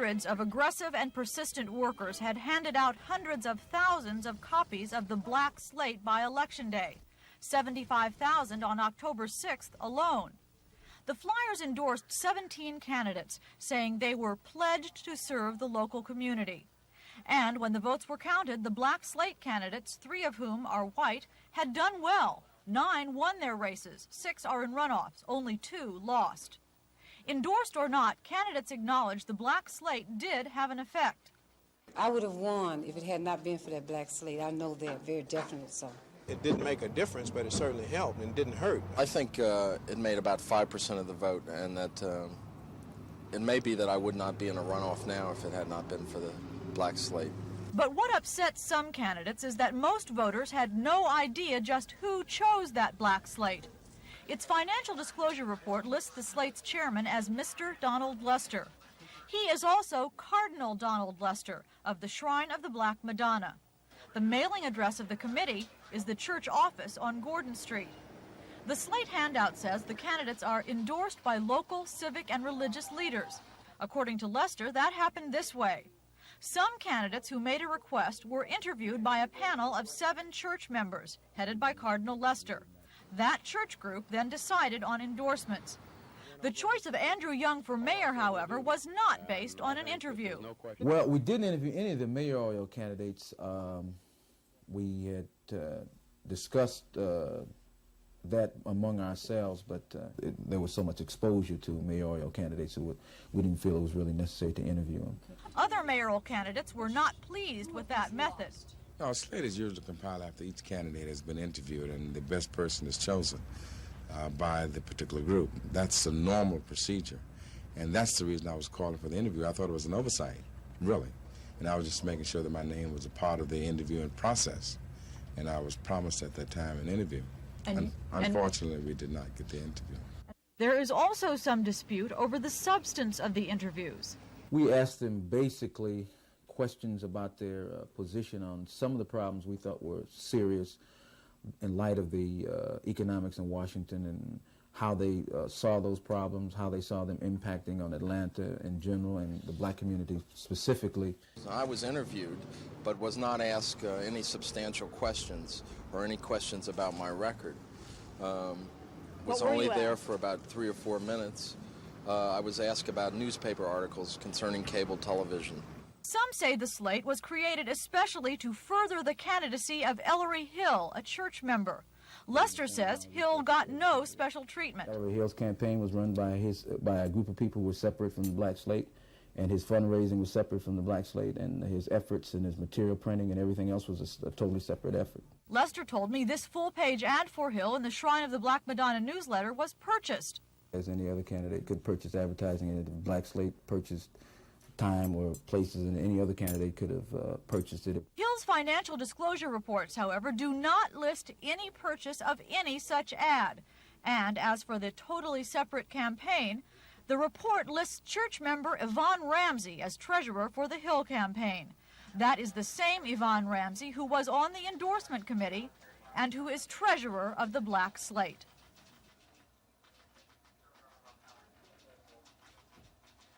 Hundreds of aggressive and persistent workers had handed out hundreds of thousands of copies of the Black Slate by Election Day, 75,000 on October 6th alone. The flyers endorsed 17 candidates, saying they were pledged to serve the local community. And when the votes were counted, the Black Slate candidates, 3 of whom are white, had done well. 9 won their races, 6 are in runoffs, only 2 lost. Endorsed or not, candidates acknowledged the Black Slate did have an effect. I would have won if it had not been for that Black Slate. I know that, very definitely so. It didn't make a difference, but it certainly helped and didn't hurt. I think it made about 5% of the vote, and that it may be that I would not be in a runoff now if it had not been for the Black Slate. But what upset some candidates is that most voters had no idea just who chose that Black Slate. Its financial disclosure report lists the slate's chairman as Mr. Donald Lester. He is also Cardinal Donald Lester of the Shrine of the Black Madonna. The mailing address of the committee is the church office on Gordon Street. The slate handout says the candidates are endorsed by local civic and religious leaders. According to Lester, that happened this way. Some candidates who made a request were interviewed by a panel of 7 church members, headed by Cardinal Lester. That church group then decided on endorsements. The choice of Andrew Young for mayor, however, was not based on an interview. Well, we didn't interview any of the mayoral candidates. We had discussed that among ourselves, but there was so much exposure to mayoral candidates, so we didn't feel it was really necessary to interview them. Other mayoral candidates were not pleased with that method. No, a slate is usually compiled after each candidate has been interviewed and the best person is chosen by the particular group. That's a normal procedure, and that's the reason I was calling for the interview. I thought it was an oversight, really, and I was just making sure that my name was a part of the interviewing process, and I was promised at that time an interview. And unfortunately, we did not get the interview. There is also some dispute over the substance of the interviews. We asked them basically questions about their position on some of the problems we thought were serious in light of the economics in Washington, and how they saw those problems, how they saw them impacting on Atlanta in general and the black community specifically. I was interviewed, but was not asked any substantial questions or any questions about my record. Was only there for about 3 or 4 minutes. I was asked about newspaper articles concerning cable television. Some say the slate was created especially to further the candidacy of Ellery Hill, a church member. Lester says Hill got no special treatment. Ellery Hill's campaign was run by a group of people who were separate from the Black Slate, and his fundraising was separate from the Black Slate, and his efforts and his material printing and everything else was a totally separate effort. Lester told me this full-page ad for Hill in the Shrine of the Black Madonna newsletter was purchased. As any other candidate could purchase advertising, and the Black Slate purchased time or places, and any other candidate could have purchased it. Hill's financial disclosure reports, however, do not list any purchase of any such ad. And as for the totally separate campaign, the report lists church member Yvonne Ramsey as treasurer for the Hill campaign. That is the same Yvonne Ramsey who was on the endorsement committee and who is treasurer of the Black Slate.